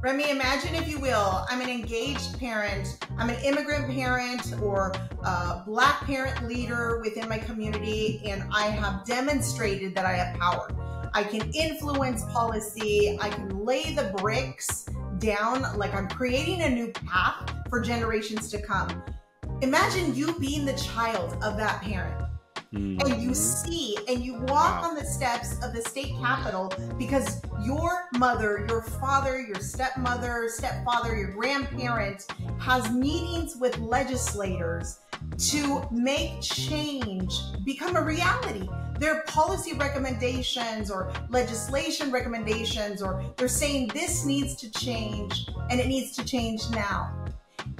Remi, imagine if you will, I'm an engaged parent, I'm an immigrant parent or a Black parent leader within my community, and I have demonstrated that I have power. I can influence policy, I can lay the bricks down, like I'm creating a new path for generations to come. Imagine you being the child of that parent. And you see and you walk on the steps of the state capitol because your mother, your father, your stepmother, stepfather, your grandparent has meetings with legislators to make change become a reality. Their policy recommendations or legislation recommendations, or they're saying this needs to change and it needs to change now.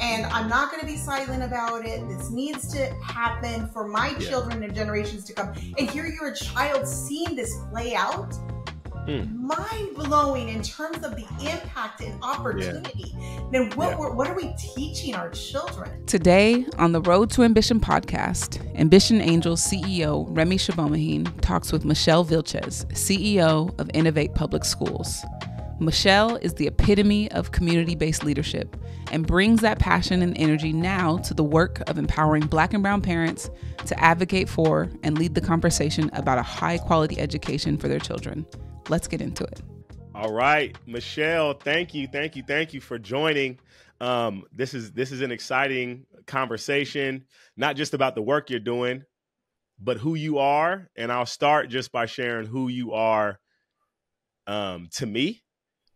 And I'm not going to be silent about it. This needs to happen for my children and generations to come. And here you're a child seeing this play out. Mind-blowing in terms of the impact and opportunity. Then what are we teaching our children? Today on the Road to Ambition podcast, Ambition Angels CEO Remi talks with Michelle Vilchez, CEO of Innovate Public Schools. Michelle is the epitome of community-based leadership and brings that passion and energy now to the work of empowering Black and Brown parents to advocate for and lead the conversation about a high-quality education for their children. Let's get into it. All right, Michelle, thank you for joining. This is an exciting conversation, not just about the work you're doing, but who you are. And I'll start just by sharing who you are to me.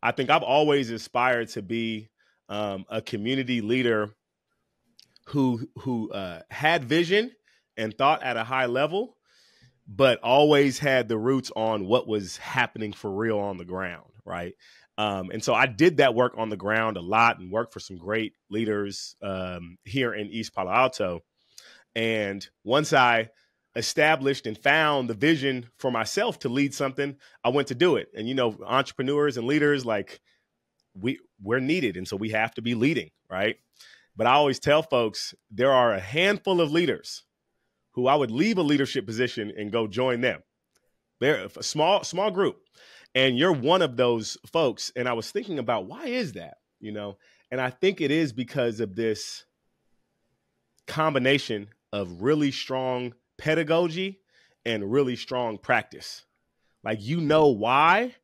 I think I've always aspired to be a community leader who had vision and thought at a high level, but always had the roots on what was happening for real on the ground, right? And so I did that work on the ground a lot and worked for some great leaders here in East Palo Alto. And once I established and found the vision for myself to lead something, I went to do it. And, you know, entrepreneurs and leaders, like we're needed. And so we have to be leading, right? But I always tell folks there are a handful of leaders who I would leave a leadership position and go join them. They're a small group. And you're one of those folks. And I was thinking about why is that, you know? And I think it is because of this combination of really strong pedagogy and really strong practice. Like, you know why,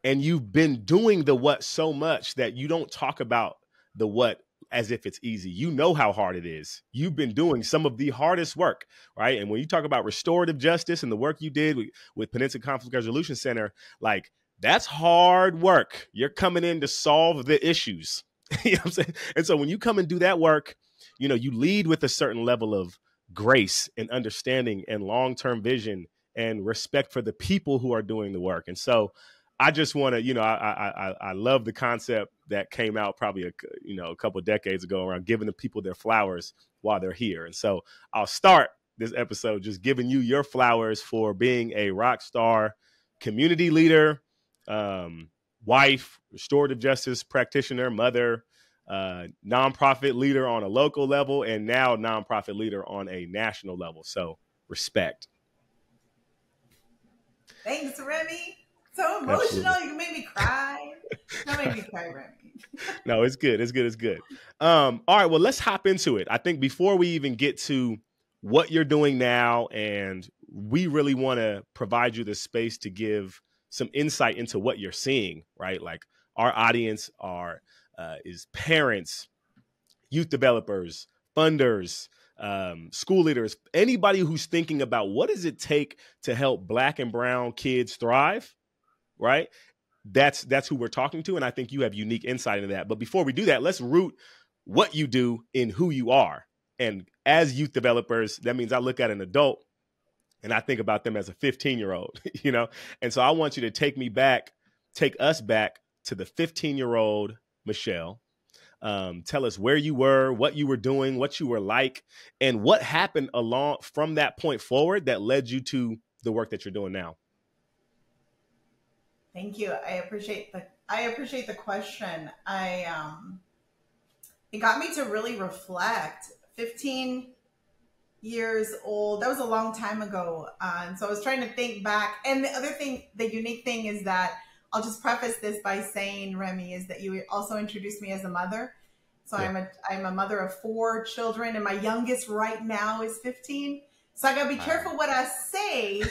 and you've been doing the what so much that you don't talk about the what as if it's easy. You know how hard it is. You've been doing some of the hardest work, right? And when you talk about restorative justice and the work you did with Peninsula Conflict Resolution Center, like, that's hard work. You're coming in to solve the issues. You know what I'm saying? And so when you come and do that work, you know, you lead with a certain level of grace and understanding and long-term vision and respect for the people who are doing the work. And so I just want to, you know, I love the concept that came out probably a couple of decades ago around giving the people their flowers while they're here. And so I'll start this episode just giving you your flowers for being a rock star community leader, wife, restorative justice practitioner, mother, nonprofit leader on a local level, and now nonprofit leader on a national level. So respect. Thanks, Remi. So emotional. Absolutely. You made me cry. Don't make me cry, Remi. No, it's good. It's good. All right. Well, let's hop into it. I think before we even get to what you're doing now, and we really want to provide you the space to give some insight into what you're seeing, right? Like, our audience is parents, youth developers, funders, school leaders, anybody who's thinking about what does it take to help Black and Brown kids thrive, right? That's who we're talking to. And I think you have unique insight into that. But before we do that, let's root what you do in who you are. And as youth developers, that means I look at an adult and I think about them as a 15-year-old, you know? And so I want you to take us back to the 15-year-old Michelle. Tell us where you were, what you were doing, what you were like, and what happened along from that point forward that led you to the work that you're doing now. Thank you. I appreciate the question. It got me to really reflect. 15 years old, that was a long time ago. And so I was trying to think back. And the unique thing is that I'll just preface this by saying, Remi, is that you also introduced me as a mother. So Yeah. I'm a mother of 4 children, and my youngest right now is 15. So I gotta be careful what I say,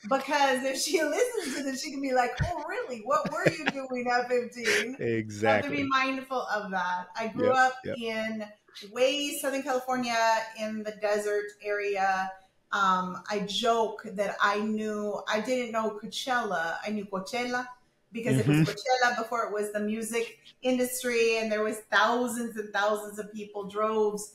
because if she listens to this, she can be like, "Oh, really? What were you doing at 15?" So I have to be Exactly. mindful of that. I grew Yep. up Yep. in way Southern California, in the desert area. I joke that I didn't know Coachella. I knew Coachella because it was Hmm. Coachella before it was the music industry, and there was thousands and thousands of people, droves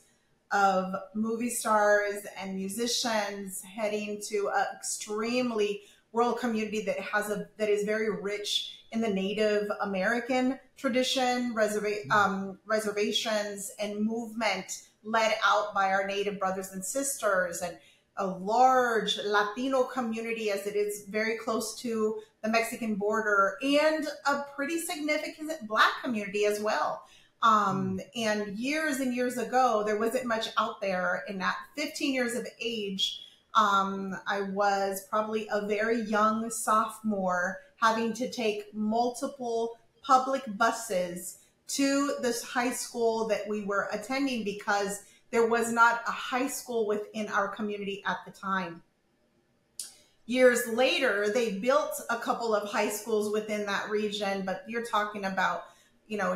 of movie stars and musicians heading to an extremely rural community that is very rich in the Native American tradition, reservations and movement led out by our Native brothers and sisters, and a large Latino community, as it is very close to the Mexican border, and a pretty significant Black community as well. And years ago, there wasn't much out there. And at 15 years of age, I was probably a very young sophomore, having to take multiple public buses to this high school that we were attending, because there was not a high school within our community at the time. Years later, they built a couple of high schools within that region, but you're talking about,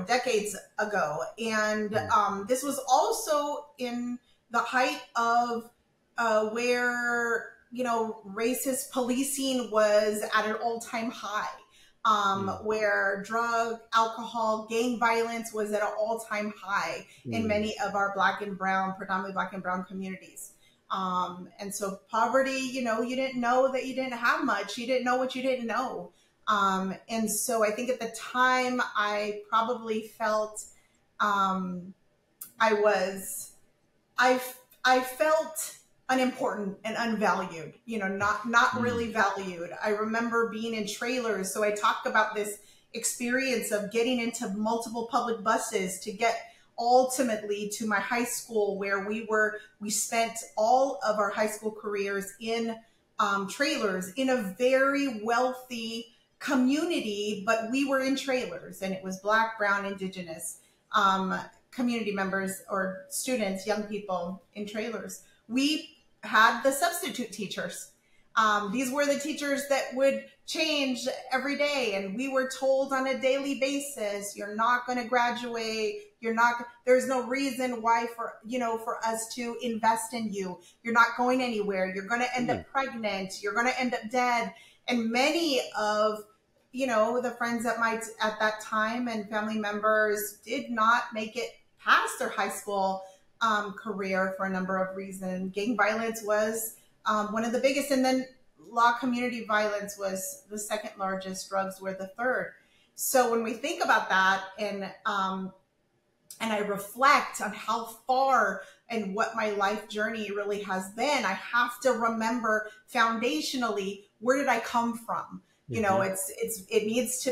decades ago. And this was also in the height of where, racist policing was at an all-time high, where drug, alcohol, gang violence was at an all-time high in many of our predominantly Black and brown communities. And so poverty, you didn't know that you didn't have much. You didn't know what you didn't know. And so I think at the time I probably felt, I was, I, I felt unimportant and unvalued, not really valued. I remember being in trailers. So I talk about this experience of getting into multiple public buses to get ultimately to my high school, where we spent all of our high school careers in trailers in a very wealthy community, but we were in trailers, and it was Black, brown, indigenous community members or students, young people in trailers. We had the substitute teachers. These were the teachers that would change every day, and we were told on a daily basis, "You're not going to graduate. There's no reason why for us to invest in you. You're not going anywhere. You're going to end up pregnant. You're going to end up dead." And many of the friends at that time and family members did not make it past their high school career for a number of reasons. Gang violence was one of the biggest, and then law community violence was the second largest. Drugs were the third. So when we think about that, and I reflect on how far and what my life journey really has been, I have to remember foundationally, where did I come from? It needs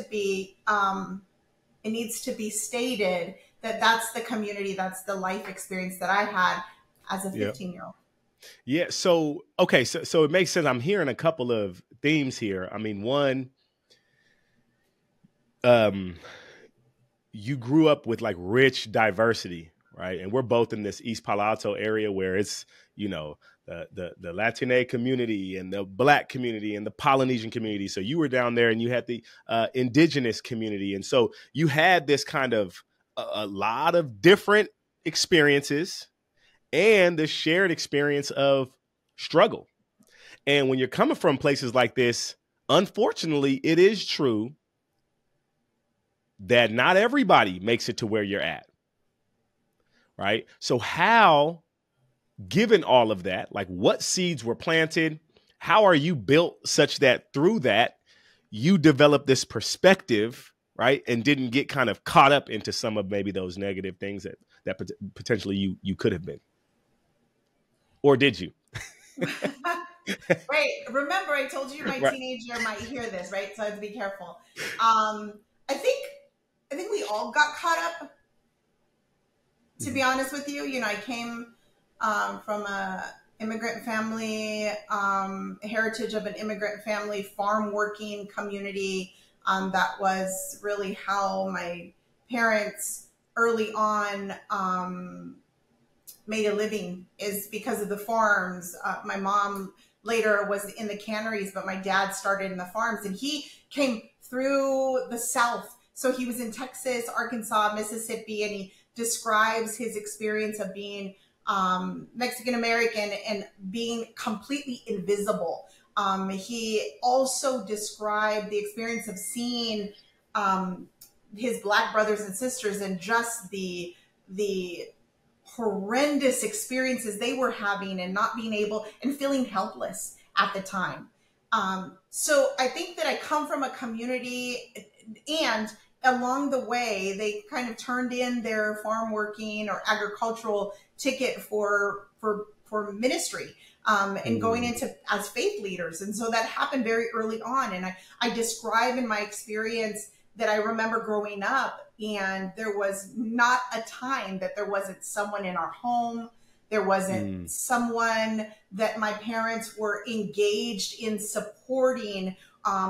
to be stated that that's the community, that's the life experience that I had as a 15-year-old. Yeah. So, okay. So it makes sense. I'm hearing a couple of themes here. I mean, one, you grew up with like rich diversity, right? And we're both in this East Palo Alto area where it's, the Latine community and the Black community and the Polynesian community. So you were down there, and you had the indigenous community. And so you had this kind of a lot of different experiences and the shared experience of struggle. And when you're coming from places like this, unfortunately, it is true that not everybody makes it to where you're at, right? So how, given all of that, like what seeds were planted, how are you built such that through that you develop this perspective, right? And didn't get kind of caught up into some of maybe those negative things that potentially you could have been. Or did you? Right. Remember, I told you my teenager might hear this, right? So I have to be careful. I think we all got caught up, to be honest with you. I came from a immigrant family, heritage of an immigrant family, farm working community. That was really how my parents early on made a living, is because of the farms. My mom later was in the canneries, but my dad started in the farms, and he came through the South. So he was in Texas, Arkansas, Mississippi, and he describes his experience of being Mexican American and being completely invisible. He also described the experience of seeing his Black brothers and sisters, and just the horrendous experiences they were having, and not being able, and feeling helpless at the time. So I think that I come from a community, and along the way, they kind of turned in their farm working or agricultural ticket for ministry, and going into as faith leaders. And so that happened very early on. And I describe in my experience that I remember growing up, and there was not a time that there wasn't someone in our home. There wasn't someone that my parents were engaged in supporting.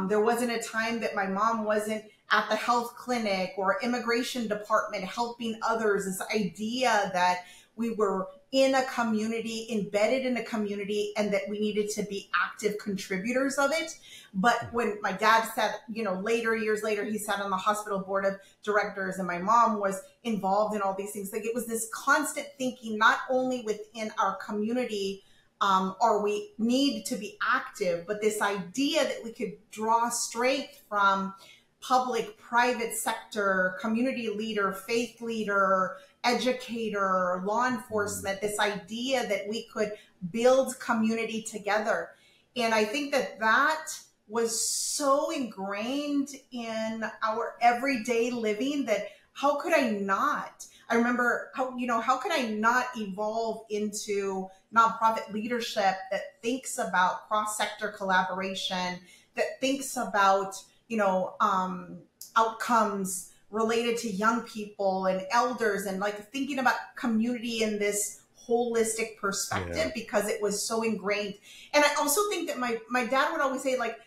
There wasn't a time that my mom wasn't at the health clinic or immigration department helping others. This idea that we were in a community, embedded in a community, and that we needed to be active contributors of it. But when my dad sat, years later, he sat on the hospital board of directors, and my mom was involved in all these things. Like, it was this constant thinking, not only within our community, or we need to be active, but this idea that we could draw strength from public, private sector, community leader, faith leader, educator, law enforcement, this idea that we could build community together. And I think that was so ingrained in our everyday living that how could I not? I remember how could I not evolve into nonprofit leadership that thinks about cross-sector collaboration, that thinks about, outcomes related to young people and elders, and like thinking about community in this holistic perspective, because it was so ingrained. And I also think that my dad would always say, like,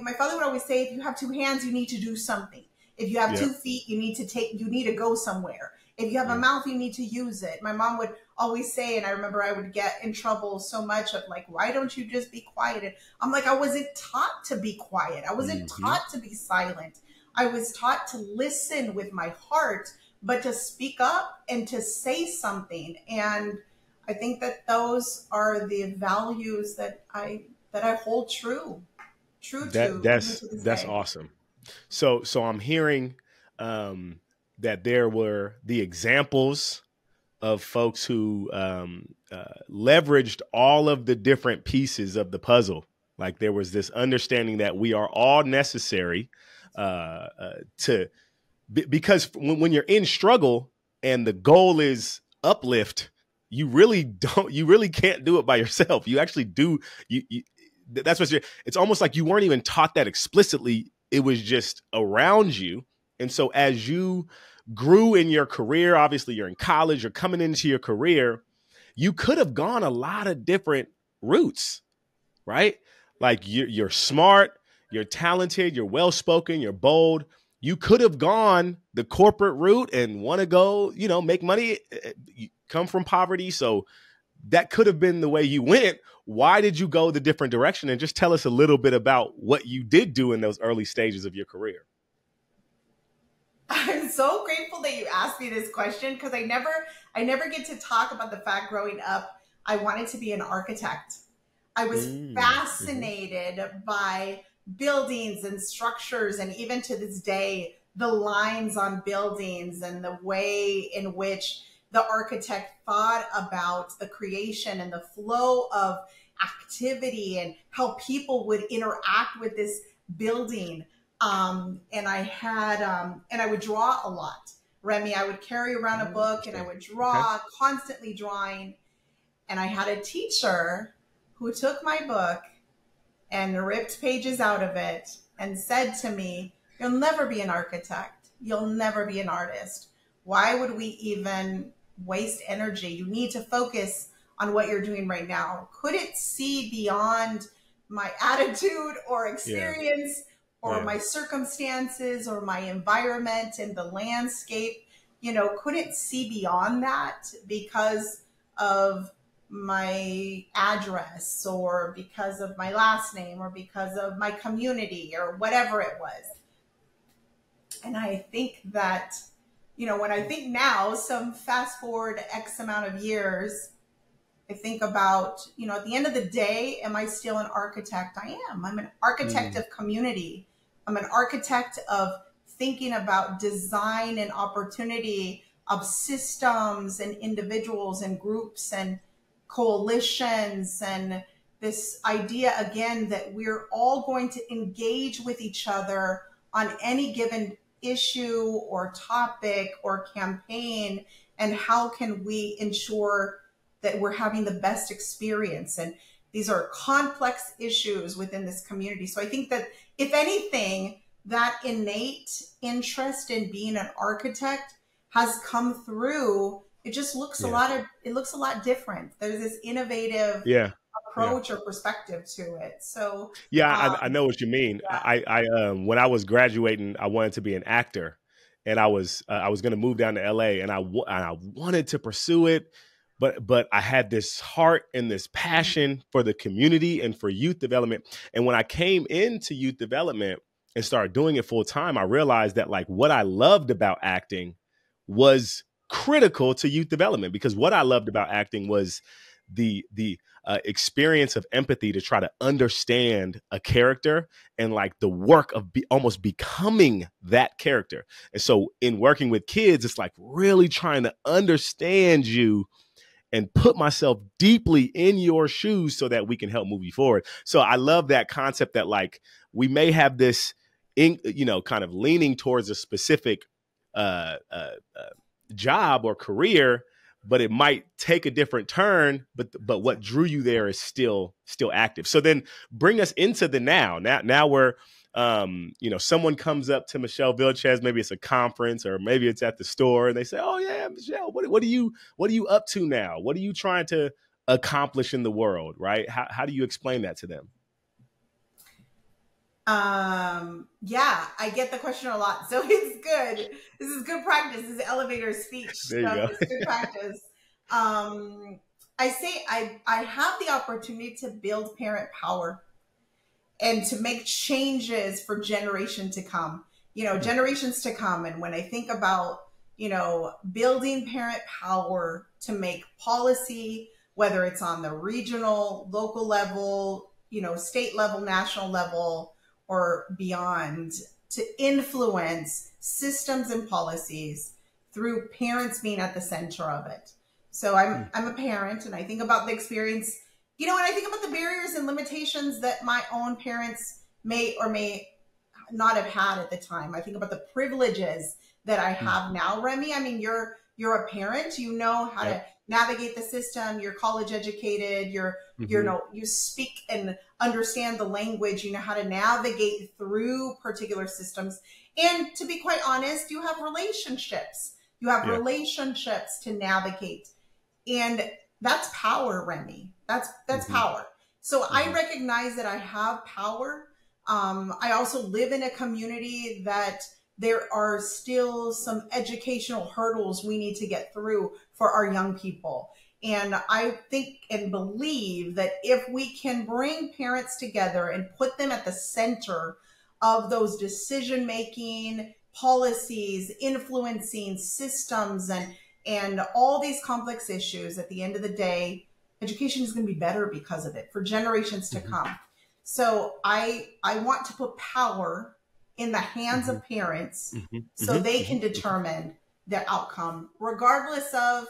my father would always say, if you have two hands, you need to do something. If you have 2 feet, you need to go somewhere. If you have a mouth, you need to use it. My mom would always say, and I remember I would get in trouble so much of, like, why don't you just be quiet? And I'm like, I wasn't taught to be quiet. I wasn't taught to be silent. I was taught to listen with my heart, but to speak up and to say something. And I think that those are the values that I hold true to. That's awesome. So I'm hearing that there were the examples of folks who leveraged all of the different pieces of the puzzle. Like, there was this understanding that we are all necessary because when you're in struggle and the goal is uplift, you really can't do it by yourself. You actually do. That's what it's almost like you weren't even taught that explicitly. It was just around you. And so as you grew in your career, obviously you're in college, you're coming into your career, you could have gone a lot of different routes, right? Like, you're smart, you're talented, you're well-spoken, you're bold. You could have gone the corporate route and want to go, make money, you come from poverty. So that could have been the way you went. Why did you go the different direction? And just tell us a little bit about what you did do in those early stages of your career. I'm so grateful that you asked me this question, because I never get to talk about the fact growing up, I wanted to be an architect. I was fascinated by buildings and structures, and even to this day, the lines on buildings and the way in which the architect thought about the creation and the flow of activity and how people would interact with this building. And I would draw a lot. Remi, I would carry around a book and I would draw, constantly drawing. And I had a teacher who took my book and ripped pages out of it and said to me, "You'll never be an architect. You'll never be an artist. Why would we even waste energy? You need to focus on what you're doing right now." Couldn't see beyond my attitude or experience or my circumstances or my environment and the landscape, couldn't see beyond that because of my address or because of my last name or because of my community or whatever it was. And I think that, when I think now, some fast forward X amount of years, I think about, at the end of the day, am I still an architect? I am. I'm an architect of community. I'm an architect of thinking about design and opportunity of systems and individuals and groups and coalitions, and this idea again that we're all going to engage with each other on any given issue or topic or campaign, and how can we ensure that we're having the best experience. And these are complex issues within this community. So I think that if anything, that innate interest in being an architect has come through. It just looks a lot different. There's this innovative approach or perspective to it. So I know what you mean. I when I was graduating, I wanted to be an actor, and I was going to move down to LA, and I wanted to pursue it, but I had this heart and this passion for the community and for youth development. And when I came into youth development and started doing it full time, I realized that like what I loved about acting was critical to youth development, because what I loved about acting was the experience of empathy to try to understand a character and like the work of almost becoming that character. And so in working with kids, it's like really trying to understand you and put myself deeply in your shoes so that we can help move you forward. So I love that concept that like we may have this, kind of leaning towards a specific job or career, but it might take a different turn. But what drew you there is still active. So then bring us into the now. Now we're, someone comes up to Michelle Vilchez, maybe it's a conference or maybe it's at the store, and they say, "Oh yeah, Michelle, what are you up to now? What are you trying to accomplish in the world?" Right? How do you explain that to them? I get the question a lot. So it's good. This is good practice. This is elevator speech. There you go. It's good practice. I say I have the opportunity to build parent power and to make changes for generations to come. And when I think about, building parent power to make policy, whether it's on the regional, local level, state level, national level, or beyond, to influence systems and policies through parents being at the center of it. So I'm a parent, and I think about the experience, and I think about the barriers and limitations that my own parents may or may not have had at the time. I think about the privileges that I have now, Remi. I mean, you're a parent, you know how to navigate the system, you're college educated, you speak and understand the language, you know how to navigate through particular systems. And to be quite honest, you have relationships. You have relationships to navigate. And that's power, Remi. That's power. So I recognize that I have power. I also live in a community that there are still some educational hurdles we need to get through for our young people. And I think and believe that if we can bring parents together and put them at the center of those decision-making policies, influencing systems, and all these complex issues, at the end of the day, education is going to be better because of it for generations to come. So I want to put power in the hands of parents so they can determine their outcome, regardless of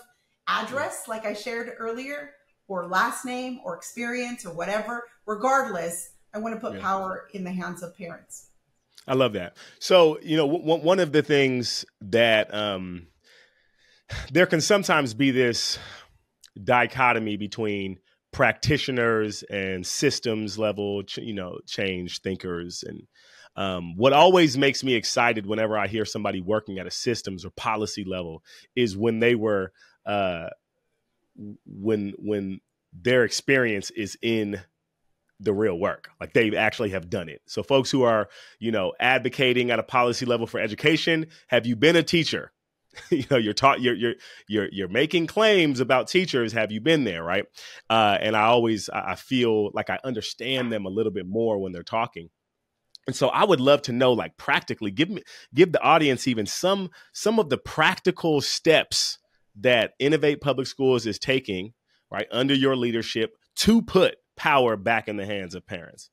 address, like I shared earlier, or last name or experience or whatever. Regardless, I want to put power in the hands of parents. I love that. So, one of the things that there can sometimes be this dichotomy between practitioners and systems level, change thinkers. And what always makes me excited whenever I hear somebody working at a systems or policy level is when they were, when their experience is in the real work. Like they actually have done it. So folks who are, advocating at a policy level for education, have you been a teacher? You're taught, you're making claims about teachers. Have you been there? Right. And I feel like I understand them a little bit more when they're talking. And so I would love to know, like, practically, give the audience even some of the practical steps that Innovate Public Schools is taking, right, under your leadership to put power back in the hands of parents.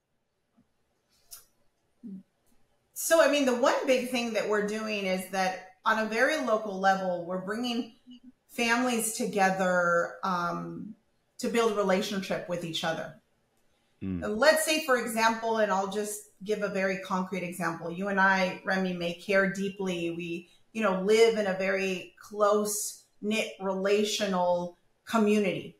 So, I mean, the one big thing that we're doing is that on a very local level, we're bringing families together to build relationship with each other. Let's say, for example, and I'll just give a very concrete example. You and I, Remi, may care deeply. We, live in a very close-knit relational community.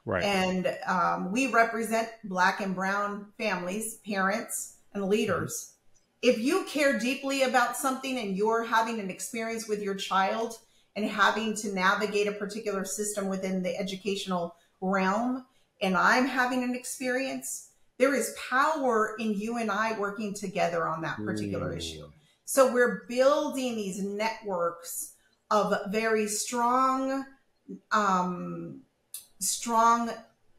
Right. And we represent Black and Brown families, parents, and leaders. If you care deeply about something and you're having an experience with your child and having to navigate a particular system within the educational realm, and I'm having an experience, there is power in you and I working together on that particular issue. So we're building these networks of very strongly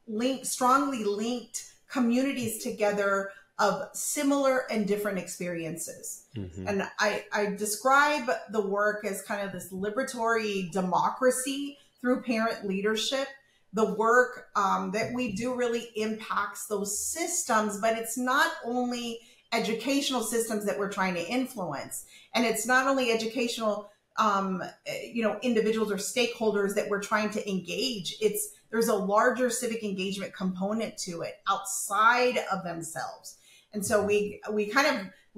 linked communities together of similar and different experiences. And I describe the work as kind of this liberatory democracy through parent leadership. The work that we do really impacts those systems, but it's not only educational systems that we're trying to influence. And it's not only educational, individuals or stakeholders that we're trying to engage. There's a larger civic engagement component to it outside of themselves. And so we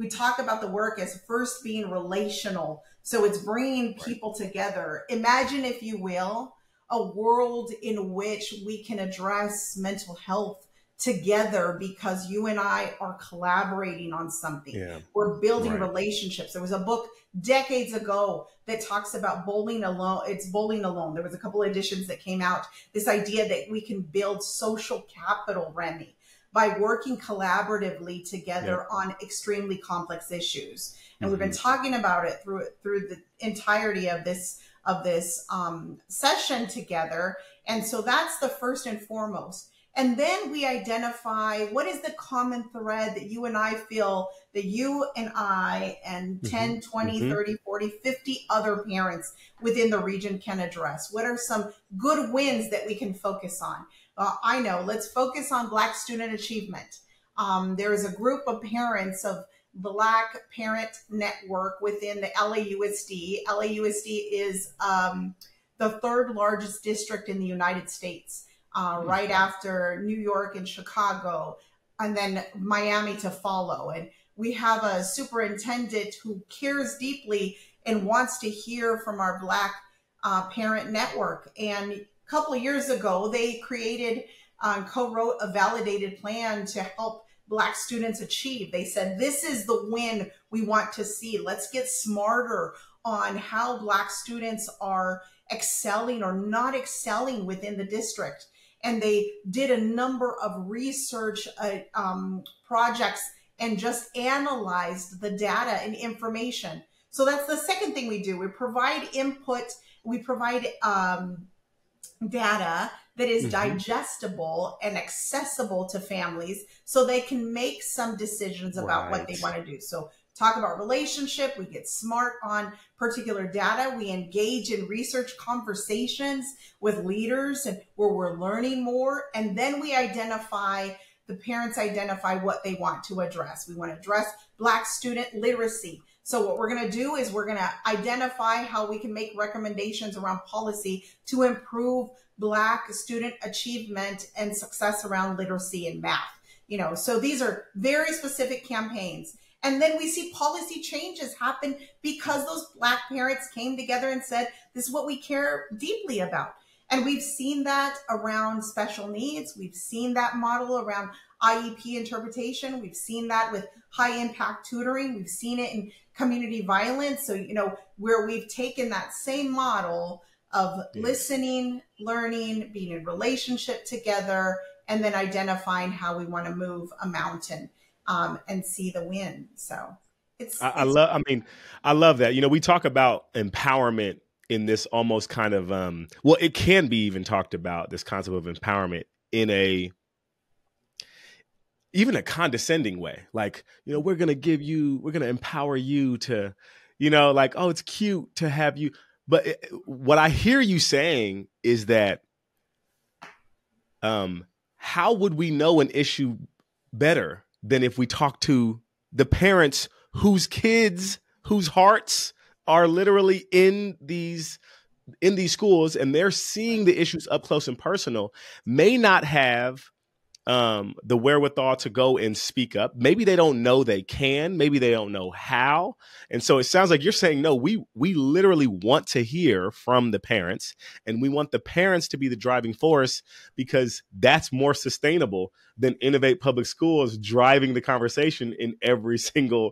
talk about the work as first being relational. So it's bringing people together. Imagine, if you will, a world in which we can address mental health together because you and I are collaborating on something. Yeah. We're building relationships. There was a book decades ago that talks about bowling alone. It's bowling alone. There was a couple of editions that came out. This idea that we can build social capital, Remi, by working collaboratively together on extremely complex issues. And we've been talking about it through the entirety of this session together. And so that's the first and foremost. And then we identify what is the common thread that you and I feel that you and I and 10, 20, 30, 40, 50 other parents within the region can address. What are some good wins that we can focus on? I know, let's focus on Black student achievement. There is a group of parents of Black Parent Network within the LAUSD. LAUSD is the third largest district in the United States, right after New York and Chicago, and then Miami to follow. And we have a superintendent who cares deeply and wants to hear from our Black Parent Network. And a couple of years ago, they created, co-wrote a validated plan to help Black students achieve. They said, this is the win we want to see. Let's get smarter on how Black students are excelling or not excelling within the district. And they did a number of research projects and just analyzed the data and information. So that's the second thing we do. We provide input. We provide data that is digestible and accessible to families so they can make some decisions about what they want to do. So talk about relationship, we get smart on particular data, we engage in research conversations with leaders and where we're learning more, and then we identify, the parents identify what they want to address. We want to address Black student literacy. So what we're going to do is we're going to identify how we can make recommendations around policy to improve Black student achievement and success around literacy and math. So these are very specific campaigns. And then we see policy changes happen because those Black parents came together and said, this is what we care deeply about. And we've seen that around special needs. We've seen that model around IEP interpretation. We've seen that with high impact tutoring. We've seen it in community violence. So, where we've taken that same model of listening, learning, being in relationship together, and then identifying how we want to move a mountain and see the win. So I love that. We talk about empowerment in this almost kind of, well, it can be even talked about, this concept of empowerment in even a condescending way. Like, we're going to empower you to, like, oh, it's cute to have you. But what I hear you saying is that, how would we know an issue better than if we talk to the parents whose kids, whose hearts are literally in these schools, and they're seeing the issues up close and personal, may not have the wherewithal to go and speak up. Maybe they don't know they can. Maybe they don't know how. And so it sounds like you're saying, no, we literally want to hear from the parents, and we want the parents to be the driving force, because that's more sustainable than Innovate Public Schools driving the conversation in every single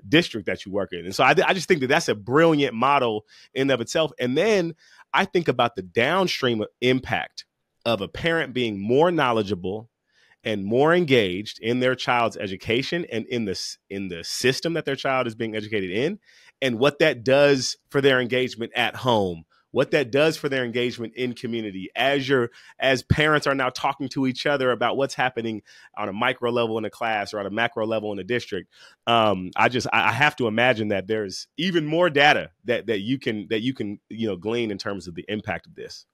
district that you work in. And so I just think that that's a brilliant model in and of itself. And then I think about the downstream impact of a parent being more knowledgeable and more engaged in their child's education and in the system that their child is being educated in, and what that does for their engagement at home, what that does for their engagement in community, as parents are now talking to each other about what's happening on a micro level in a class or on a macro level in a district. I have to imagine that there's even more data that you can glean in terms of the impact of this.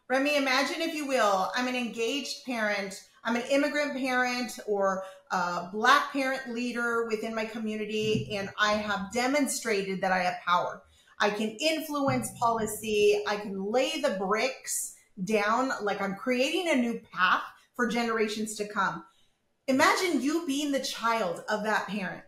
Remi, imagine, if you will, I'm an engaged parent, I'm an immigrant parent or a Black parent leader within my community, and I have demonstrated that I have power. I can influence policy. I can lay the bricks down, like I'm creating a new path for generations to come. Imagine you being the child of that parent.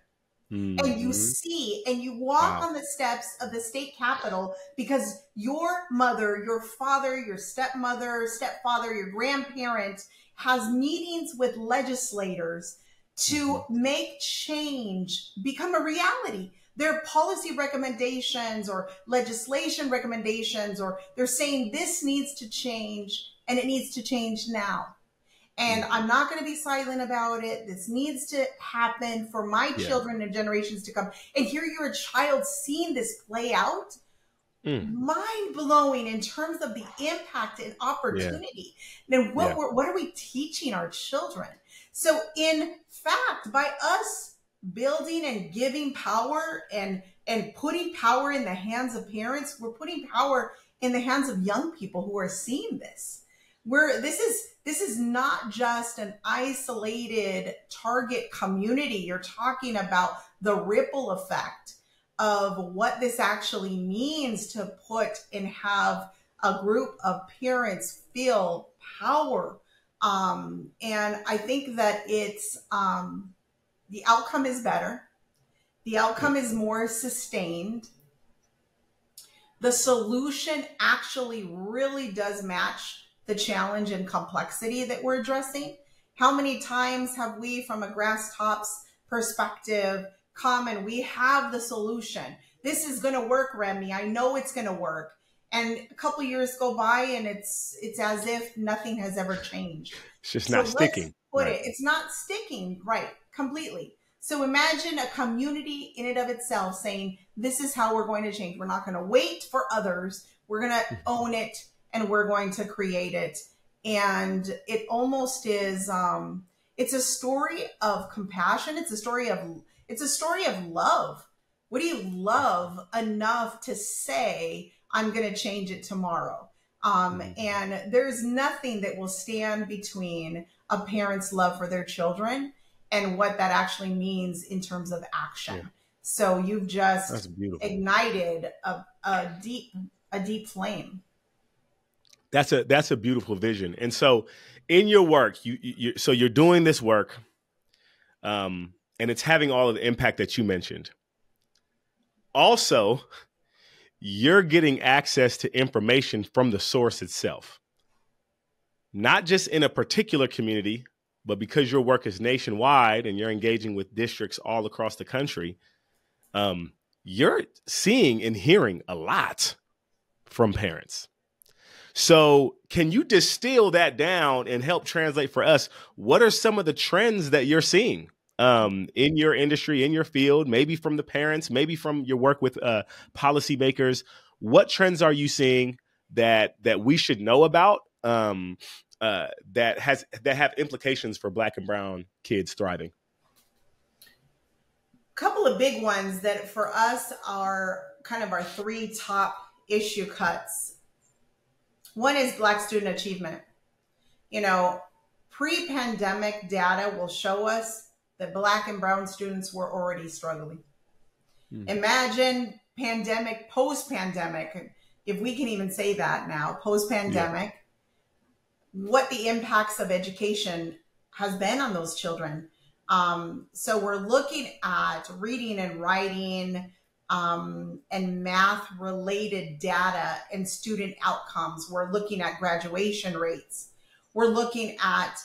Mm-hmm. And you see and you walk on the steps of the state capitol because your mother, your father, your stepmother, stepfather, your grandparent has meetings with legislators to make change become a reality. Their policy recommendations or legislation recommendations, or they're saying this needs to change and it needs to change now. And I'm not going to be silent about it. This needs to happen for my children and generations to come. And here you're a child seeing this play out. Mind blowing in terms of the impact and opportunity. Then what are we teaching our children? So in fact, by us building and giving power and putting power in the hands of parents, we're putting power in the hands of young people who are seeing this. This is not just an isolated target community. You're talking about the ripple effect of what this actually means to put and have a group of parents feel power. And I think that it's the outcome is better. The outcome is more sustained. The solution actually really does match the challenge and complexity that we're addressing. How many times have we, from a grass tops perspective, come and we have the solution? This is going to work, Remi. I know it's going to work. And a couple of years go by and it's as if nothing has ever changed. It's just not sticking. It's not sticking, right, completely. So imagine a community in and of itself saying, this is how we're going to change. We're not going to wait for others. We're going to own it. And we're going to create it. And it almost is, it's a story of compassion. It's a story of love. What do you love enough to say, I'm going to change it tomorrow? And there's nothing that will stand between a parent's love for their children and what that actually means in terms of action. Yeah. So you've just ignited a deep flame. That's a beautiful vision. And so in your work, so you're doing this work, and it's having all of the impact that you mentioned. Also, you're getting access to information from the source itself, not just in a particular community, but because your work is nationwide and you're engaging with districts all across the country, you're seeing and hearing a lot from parents. So can you distill that down and help translate for us? What are some of the trends that you're seeing in your industry, in your field, maybe from the parents, maybe from your work with policymakers? What trends are you seeing that we should know about that have implications for Black and brown kids thriving? Couple of big ones that for us are kind of our three top issue cuts. One is Black student achievement. You know, pre-pandemic data will show us that Black and brown students were already struggling. Imagine pandemic, post-pandemic, if we can even say that now, post-pandemic, what the impacts of education has been on those children. So we're looking at reading and writing and math related data and student outcomes. We're looking at graduation rates. We're looking at,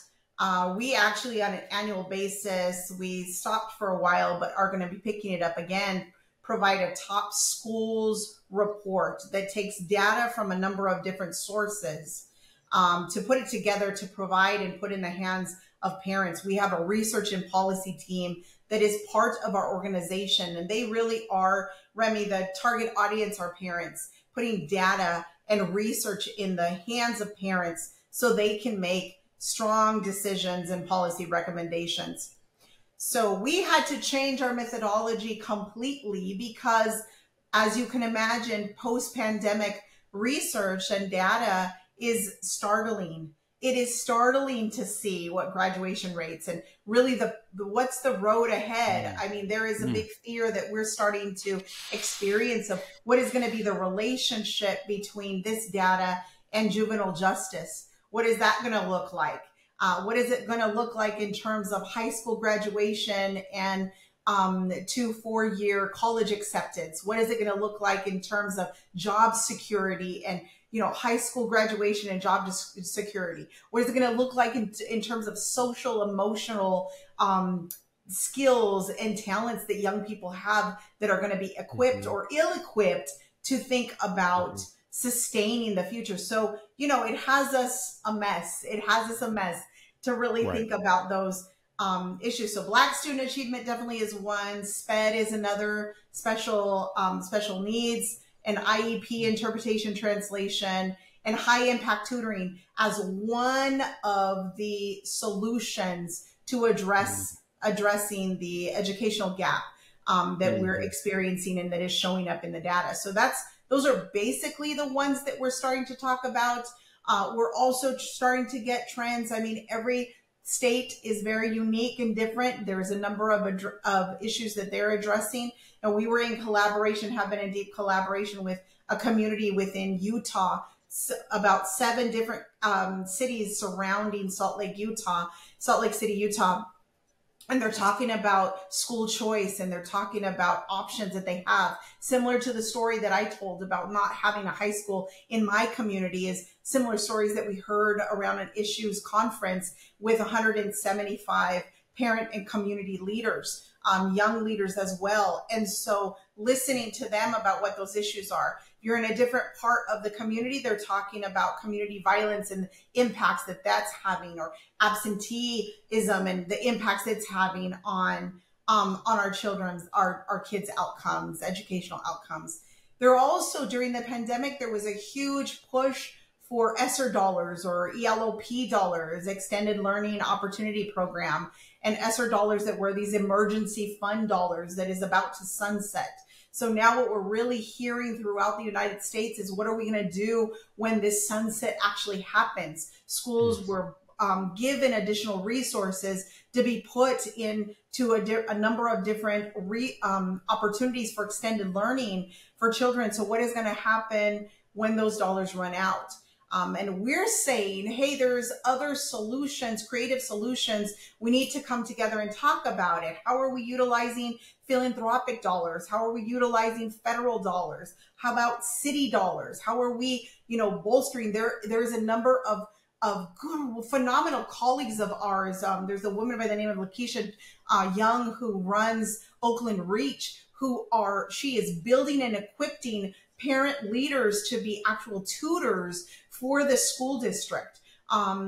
we actually on an annual basis, we stopped for a while, but are going to be picking it up again, provide a top schools report that takes data from a number of different sources to put it together to provide and put in the hands of parents. We have a research and policy team that is part of our organization, and they really are, Remi, the target audience are parents, putting data and research in the hands of parents so they can make strong decisions and policy recommendations. So we had to change our methodology completely because, as you can imagine, post-pandemic research and data is startling. It is startling to see what graduation rates and really the what's the road ahead. I mean, there is a big fear that we're starting to experience of what is going to be the relationship between this data and juvenile justice. What is that going to look like? What is it going to look like in terms of high school graduation and 2-4-year college acceptance? What is it going to look like in terms of job security and high school graduation and job security? What is it going to look like in terms of social, emotional skills and talents that young people have that are going to be equipped or ill-equipped to think about sustaining the future? So, it has us a mess. It has us a mess to really think about those issues. So Black student achievement definitely is one. SPED is another, special needs, and IEP interpretation translation, and high impact tutoring as one of the solutions to addressing the educational gap that we're experiencing and that is showing up in the data. So those are basically the ones that we're starting to talk about. We're also starting to get trends. I mean, every state is very unique and different. There's a number of issues that they're addressing. And we were in collaboration, have been in deep collaboration with a community within Utah, about 7 different cities surrounding Salt Lake City, Utah. And they're talking about school choice, and they're talking about options that they have. Similar to the story that I told about not having a high school in my community is similar stories that we heard around an issues conference with 175 parent and community leaders, young leaders as well. And so listening to them about what those issues are. If you're in a different part of the community, they're talking about community violence and the impacts that that's having, or absenteeism and the impacts it's having on our children's, our kids' outcomes, educational outcomes. There also, during the pandemic, there was a huge push for ESSER dollars or ELOP dollars, Extended Learning Opportunity Program, and ESSER dollars that were these emergency fund dollars that is about to sunset. So now what we're really hearing throughout the United States is, what are we going to do when this sunset actually happens? Schools were given additional resources to be put into a number of different opportunities for extended learning for children. So what is going to happen when those dollars run out? And we're saying, hey, there's other solutions, creative solutions. We need to come together and talk about it. How are we utilizing philanthropic dollars? How are we utilizing federal dollars? How about city dollars? How are we, bolstering? There's a number of good, phenomenal colleagues of ours. There's a woman by the name of Lakeisha Young who runs Oakland Reach, she is building and equipping parent leaders to be actual tutors for the school district.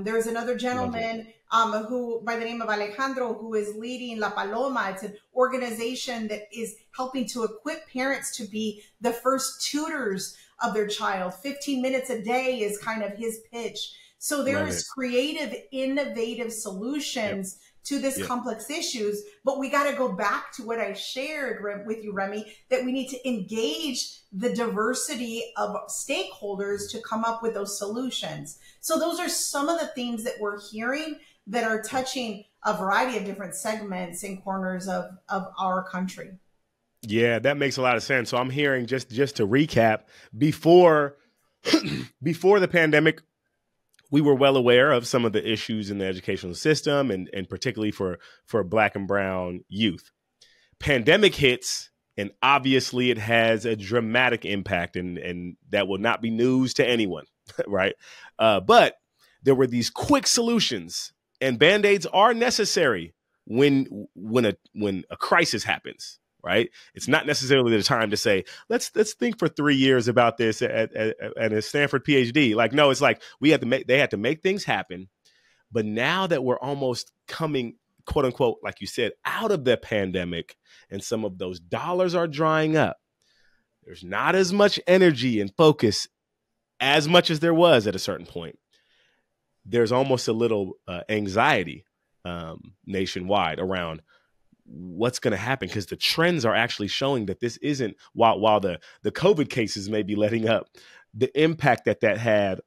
There's another gentleman who, by the name of Alejandro, who is leading La Paloma. It's an organization that is helping to equip parents to be the first tutors of their child. 15 minutes a day is kind of his pitch. So there is creative, innovative solutions to this complex issues, but we got to go back to what I shared with you, Remi, that we need to engage the diversity of stakeholders to come up with those solutions. So those are some of the themes that we're hearing that are touching a variety of different segments and corners of our country. Yeah, that makes a lot of sense. So I'm hearing, just to recap, before the pandemic, we were well aware of some of the issues in the educational system, and particularly for Black and brown youth. Pandemic hits, and obviously it has a dramatic impact, and that will not be news to anyone, right? But there were these quick solutions, and Band-Aids are necessary when a crisis happens. Right. It's not necessarily the time to say, let's think for 3 years about this at a Stanford PhD. Like, no, it's like they had to make things happen. But now that we're almost coming, quote unquote, like you said, out of the pandemic, and some of those dollars are drying up, there's not as much energy and focus as much as there was at a certain point. There's almost a little anxiety nationwide around what's going to happen, because the trends are actually showing that this isn't, while the COVID cases may be letting up, the impact that had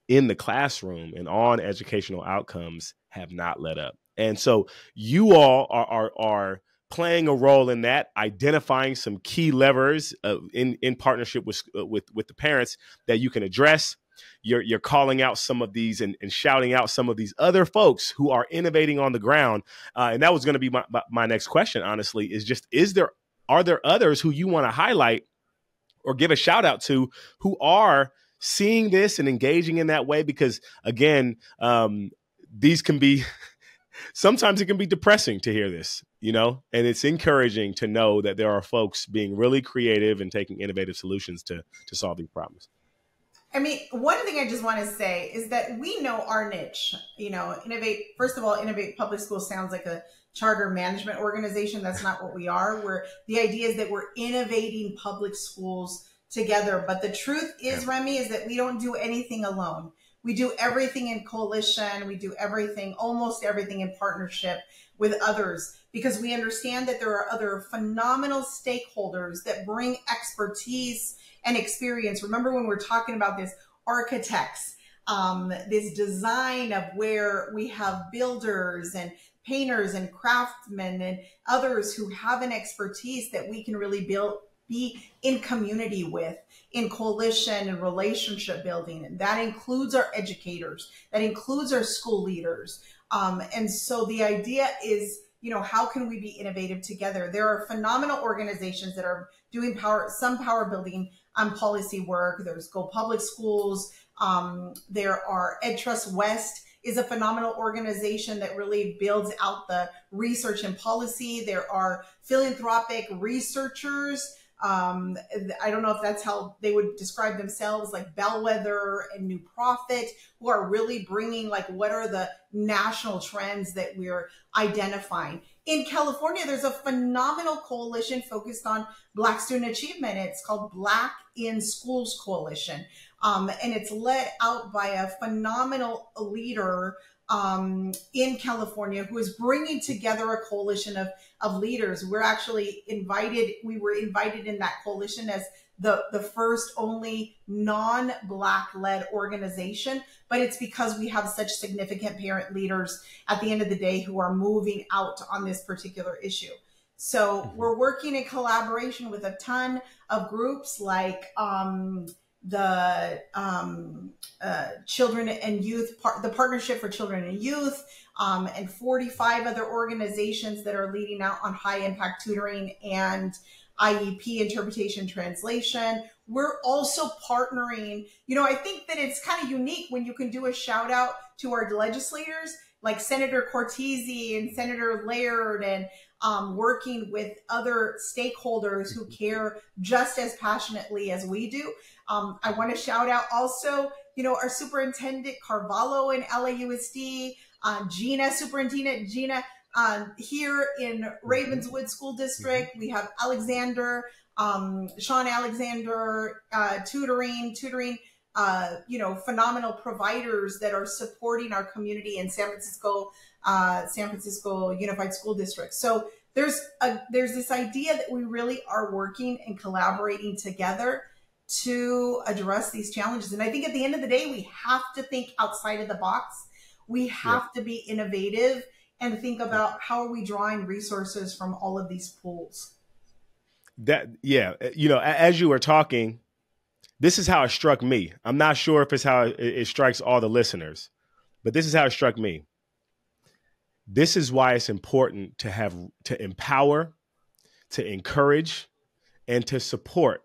in the classroom and on educational outcomes have not let up. And so you all are playing a role in that, identifying some key levers in partnership with the parents that you can address. You're calling out some of these and shouting out some of these other folks who are innovating on the ground. And that was going to be my next question, honestly, are there others who you want to highlight or give a shout out to who are seeing this and engaging in that way? Because again, these can be, sometimes it can be depressing to hear this, and it's encouraging to know that there are folks being really creative and taking innovative solutions to solve these problems. I mean, one thing I just want to say is that we know our niche. Innovate, first of all, Innovate Public Schools sounds like a charter management organization. That's not what we are. The idea is that we're innovating public schools together. But the truth is, Remi, is that we don't do anything alone. We do everything in coalition. We do almost everything in partnership with others, because we understand that there are other phenomenal stakeholders that bring expertise and experience. Remember when we're talking about this, architects, this design of where we have builders and painters and craftsmen and others who have an expertise that we can really be in community with, in coalition and relationship building. And that includes our educators, that includes our school leaders. And so the idea is, how can we be innovative together? There are phenomenal organizations that are doing some power building policy work. There's Go Public Schools. There are EdTrust West is a phenomenal organization that really builds out the research and policy. There are philanthropic researchers. I don't know if that's how they would describe themselves, like Bellwether and New Profit, who are really bringing what are the national trends that we're identifying. In California, there's a phenomenal coalition focused on Black student achievement. It's called Black in Schools Coalition. And it's led out by a phenomenal leader in California who is bringing together a coalition of leaders. We were invited in that coalition as the first only non-Black led organization, but it's because we have such significant parent leaders at the end of the day who are moving out on this particular issue. So we're working in collaboration with a ton of groups like the Children and Youth, the Partnership for Children and Youth, and 45 other organizations that are leading out on high impact tutoring and IEP interpretation translation. We're also partnering. I think that it's kind of unique when you can do a shout out to our legislators. like Senator Cortese and Senator Laird, and working with other stakeholders who care just as passionately as we do. I want to shout out also, our Superintendent Carvalho in LAUSD, Superintendent Gina, here in Ravenswood School District. We have Alexander, Sean Alexander, tutoring, phenomenal providers that are supporting our community in San Francisco Unified School District. So there's this idea that we really are working and collaborating together to address these challenges. And I think at the end of the day, we have to think outside of the box. We have to be innovative and think about how are we drawing resources from all of these pools. As you were talking, this is how it struck me. I'm not sure if it's how it strikes all the listeners, but this is how it struck me. This is why it's important to empower, to encourage, and to support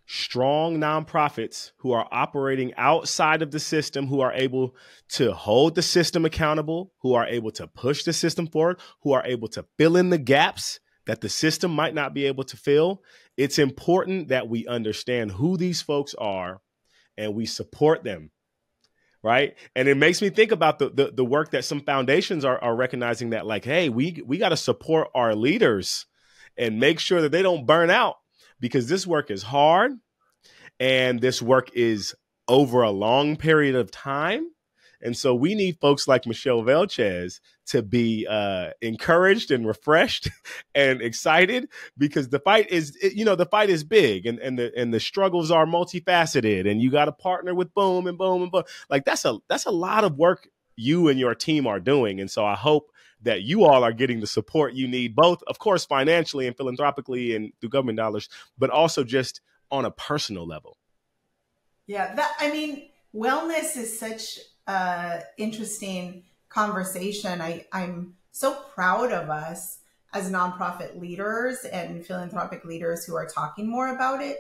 strong nonprofits who are operating outside of the system, who are able to hold the system accountable, who are able to push the system forward, who are able to fill in the gaps that the system might not be able to fill. It's important that we understand who these folks are and we support them. Right. And it makes me think about the work that some foundations are recognizing that, like, hey, we got to support our leaders and make sure that they don't burn out, because this work is hard and this work is over a long period of time. And so we need folks like Michelle Vilchez to be encouraged and refreshed and excited, because the fight is big and the struggles are multifaceted, and you got to partner with boom and boom and boom. Like that's a lot of work you and your team are doing. And so I hope that you all are getting the support you need, both, of course, financially and philanthropically and through government dollars, but also just on a personal level. Yeah, wellness is such interesting conversation. I'm so proud of us as nonprofit leaders and philanthropic leaders who are talking more about it,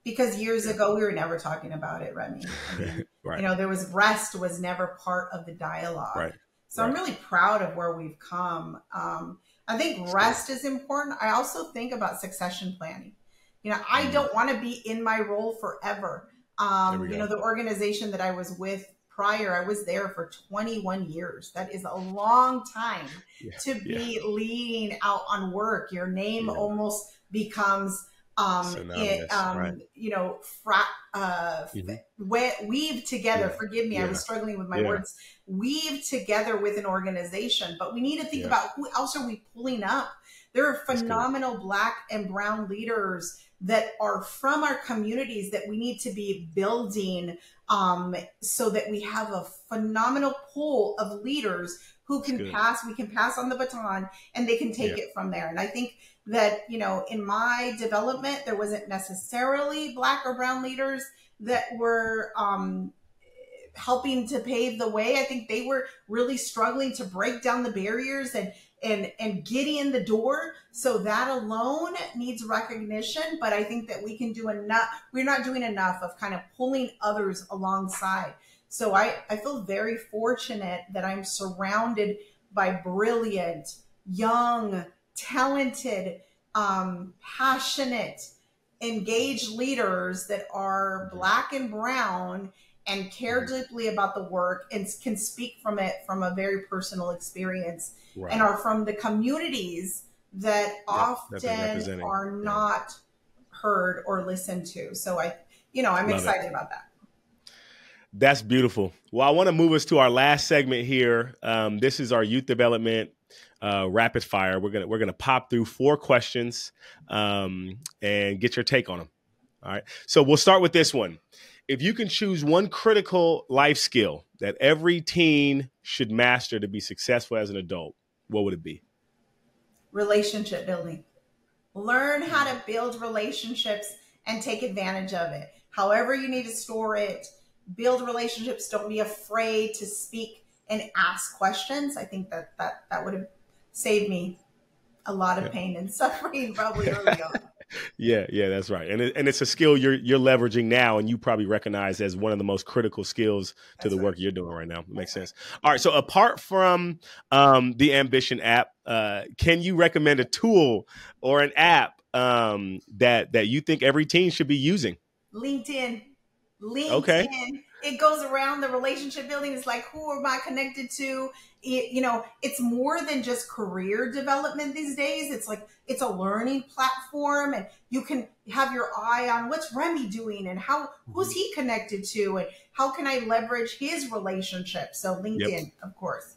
because years ago we were never talking about it, Remi. Right. Rest was never part of the dialogue. Right. So I'm really proud of where we've come. I think rest is important. I also think about succession planning. I don't want to be in my role forever. The organization that I was with prior, I was there for 21 years. That is a long time to be leading out on work. Your name almost becomes, weave together. Forgive me, I was struggling with my words. Weave together with an organization. But we need to think about who else are we pulling up. There are phenomenal Black and Brown leaders that are from our communities that we need to be building, so that we have a phenomenal pool of leaders who can we can pass on the baton and they can take it from there. And I think that, in my development, there wasn't necessarily Black or Brown leaders that were helping to pave the way. I think they were really struggling to break down the barriers and get in the door. So that alone needs recognition. But I think that we can do enough. We're not doing enough of kind of pulling others alongside. So I feel very fortunate that I'm surrounded by brilliant, young, talented, passionate, engaged leaders that are Black and Brown and care deeply about the work and can speak from it from a very personal experience, and are from the communities that often are not heard or listened to. So I'm excited about that. That's beautiful. Well, I want to move us to our last segment here. This is our youth development rapid fire. We're gonna pop through 4 questions and get your take on them. All right. So we'll start with this one. If you can choose one critical life skill that every teen should master to be successful as an adult, what would it be? Relationship building. Learn how to build relationships and take advantage of it. However you need to store it, build relationships. Don't be afraid to speak and ask questions. I think that would have saved me a lot of pain and suffering probably early on. Yeah, that's right. And it's a skill you're leveraging now, and you probably recognize as one of the most critical skills to That's the right. work you're doing right now. Makes sense. All right. So apart from the Ambition app, can you recommend a tool or an app that you think every teen should be using? LinkedIn. Okay. LinkedIn. It goes around the relationship building. It's like, who am I connected to? It's more than just career development these days. It's like, it's a learning platform, and you can have your eye on what's Remi doing and who's he connected to, and how can I leverage his relationship. So Yep. LinkedIn, of course.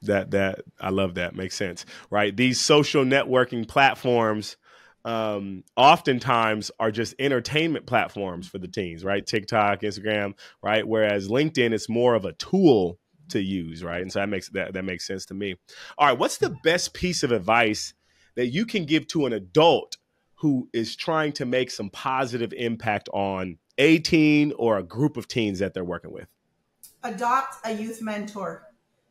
That I love that. Makes sense, right? These social networking platforms oftentimes are just entertainment platforms for the teens, right? TikTok, Instagram, right? Whereas LinkedIn is more of a tool to use, right? And so that makes sense to me. All right, what's the best piece of advice that you can give to an adult who is trying to make some positive impact on a teen or a group of teens that they're working with? Adopt a youth mentor.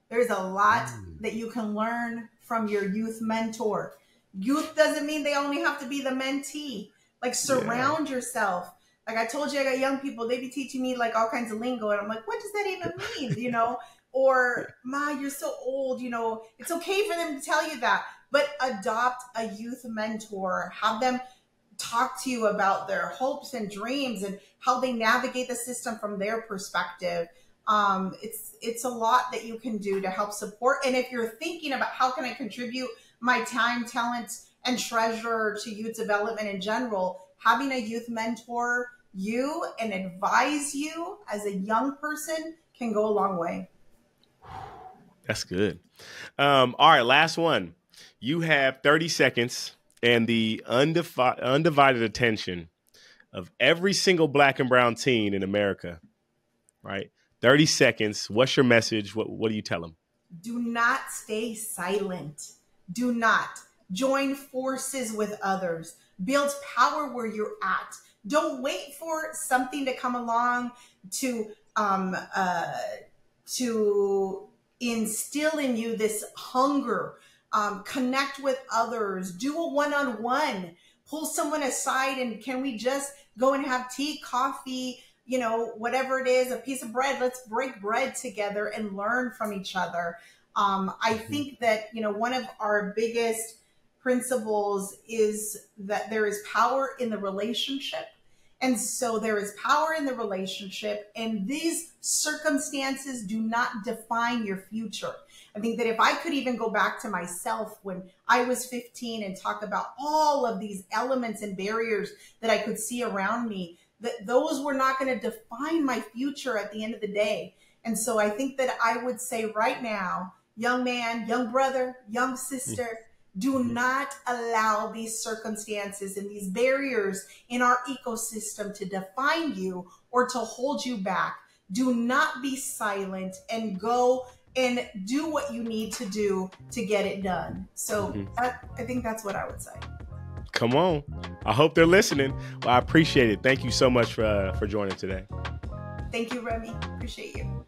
There's a lot that you can learn from your youth mentor. Youth doesn't mean they only have to be the mentee. Like, surround yourself. Like I told you, I got young people, they be teaching me like all kinds of lingo. And I'm like, what does that even mean? Or, Ma, you're so old, it's okay for them to tell you that. But adopt a youth mentor. Have them talk to you about their hopes and dreams and how they navigate the system from their perspective. It's a lot that you can do to help support. And if you're thinking about how can I contribute my time, talent, and treasure to youth development in general, having a youth mentor you and advise you as a young person can go a long way. That's good. All right, last one. You have 30 seconds and the undivided attention of every single Black and brown teen in America, right? 30 seconds. What's your message? What do you tell them? Do not stay silent. Do not join forces with others. Build power where you're at. Don't wait for something to come along to instill in you this hunger. Connect with others. Do a one-on-one. Pull someone aside and can we just go and have tea, coffee, whatever it is, a piece of bread. Let's break bread together and learn from each other. I think that, one of our biggest principles is that there is power in the relationship. And so there is power in the relationship, and these circumstances do not define your future. I think that if I could even go back to myself when I was 15 and talk about all of these elements and barriers that I could see around me, that those were not going to define my future at the end of the day. And so I think that I would say right now, young man, young brother, young sister, do not allow these circumstances and these barriers in our ecosystem to define you or to hold you back. Do not be silent and go and do what you need to do to get it done. So I think that's what I would say. Come on. I hope they're listening. Well, I appreciate it. Thank you so much for joining today. Thank you, Remi. Appreciate you.